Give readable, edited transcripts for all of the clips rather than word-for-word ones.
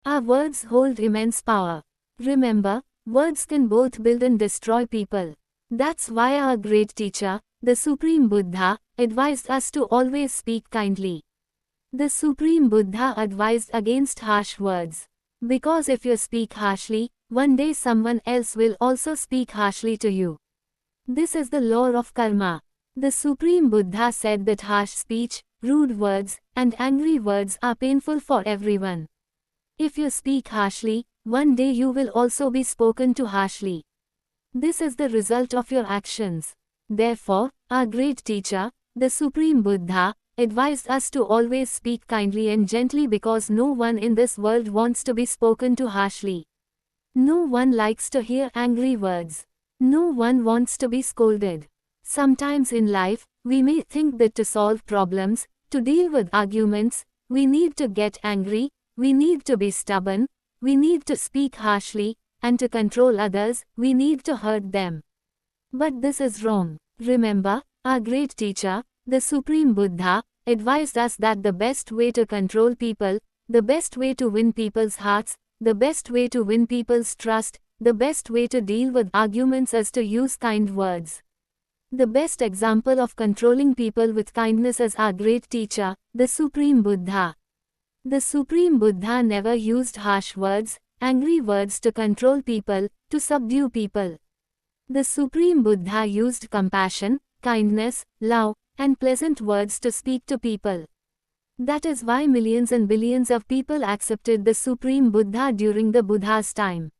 Our words hold immense power. Remember, words can both build and destroy people. That's why our great teacher, the Supreme Buddha, advised us to always speak kindly. The Supreme Buddha advised against harsh words. Because if you speak harshly, one day someone else will also speak harshly to you. This is the law of karma. The Supreme Buddha said that harsh speech, rude words, and angry words are painful for everyone. If you speak harshly, one day you will also be spoken to harshly. This is the result of your actions. Therefore, our great teacher, the Supreme Buddha, advised us to always speak kindly and gently because no one in this world wants to be spoken to harshly. No one likes to hear angry words. No one wants to be scolded. Sometimes in life, we may think that to solve problems, to deal with arguments, we need to get angry, we need to be stubborn, we need to speak harshly, and to control others, we need to hurt them. But this is wrong. Remember, our great teacher, the Supreme Buddha, advised us that the best way to control people, the best way to win people's hearts, the best way to win people's trust, the best way to deal with arguments is to use kind words. The best example of controlling people with kindness is our great teacher, the Supreme Buddha. The Supreme Buddha never used harsh words, angry words to control people, to subdue people. The Supreme Buddha used compassion, kindness, love, and pleasant words to speak to people. That is why millions and billions of people accepted the Supreme Buddha during the Buddha's time.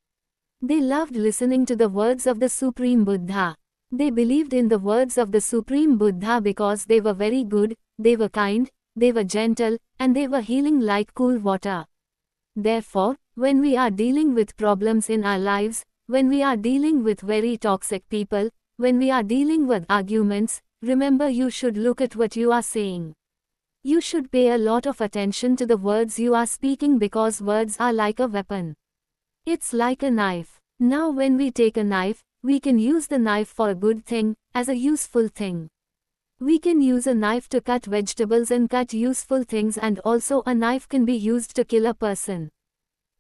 They loved listening to the words of the Supreme Buddha. They believed in the words of the Supreme Buddha because they were very good, they were kind, they were gentle, and they were healing like cool water. Therefore, when we are dealing with problems in our lives, when we are dealing with very toxic people, when we are dealing with arguments, remember you should look at what you are saying. You should pay a lot of attention to the words you are speaking because words are like a weapon. It's like a knife. Now when we take a knife, we can use the knife for a good thing, as a useful thing. We can use a knife to cut vegetables and cut useful things, and also a knife can be used to kill a person.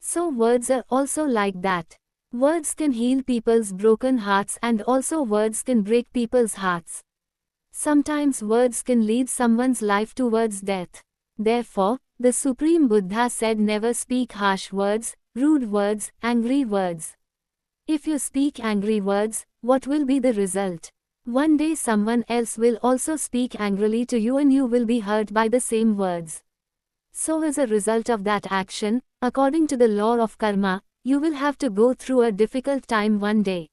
So words are also like that. Words can heal people's broken hearts and also words can break people's hearts. Sometimes words can lead someone's life towards death. Therefore, the Supreme Buddha said never speak harsh words, rude words, angry words. If you speak angry words, what will be the result? One day someone else will also speak angrily to you and you will be hurt by the same words. So as a result of that action, according to the law of karma, you will have to go through a difficult time one day.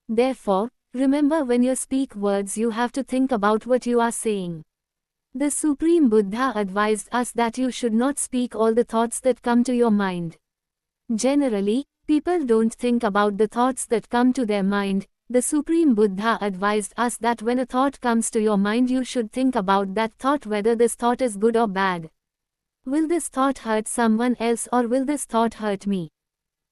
Therefore, remember when you speak words you have to think about what you are saying. The Supreme Buddha advised us that you should not speak all the thoughts that come to your mind. Generally, people don't think about the thoughts that come to their mind. The Supreme Buddha advised us that when a thought comes to your mind you should think about that thought, whether this thought is good or bad. Will this thought hurt someone else or will this thought hurt me?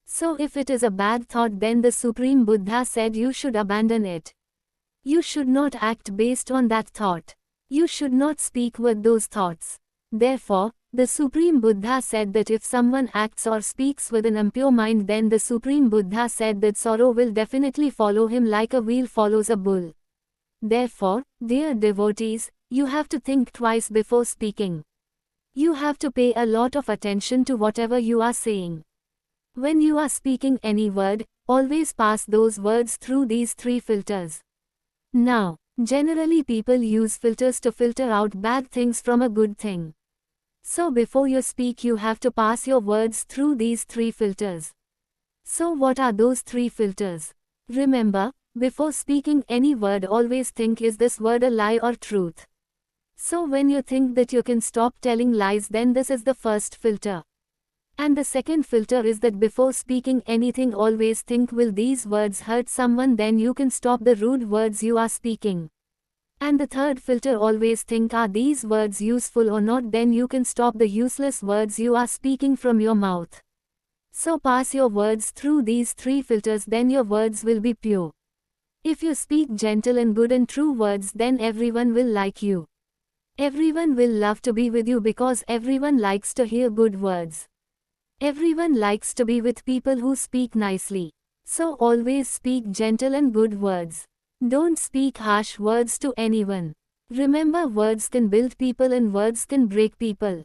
So if it is a bad thought, then the Supreme Buddha said you should abandon it. You should not act based on that thought. You should not speak with those thoughts. Therefore, the Supreme Buddha said that if someone acts or speaks with an impure mind, then the Supreme Buddha said that sorrow will definitely follow him like a wheel follows a bull. Therefore, dear devotees, you have to think twice before speaking. You have to pay a lot of attention to whatever you are saying. When you are speaking any word, always pass those words through these 3 filters. Now, generally people use filters to filter out bad things from a good thing. So before you speak you have to pass your words through these 3 filters. So what are those 3 filters? Remember, before speaking any word always think, is this word a lie or truth? So when you think that you can stop telling lies, then this is the first filter. And the second filter is that before speaking anything always think, will these words hurt someone? Then you can stop the rude words you are speaking. And the third filter, always think, are these words useful or not? Then you can stop the useless words you are speaking from your mouth. So pass your words through these 3 filters, then your words will be pure. If you speak gentle and good and true words, then everyone will like you. Everyone will love to be with you because everyone likes to hear good words. Everyone likes to be with people who speak nicely. So always speak gentle and good words. Don't speak harsh words to anyone. Remember, words can build people and words can break people.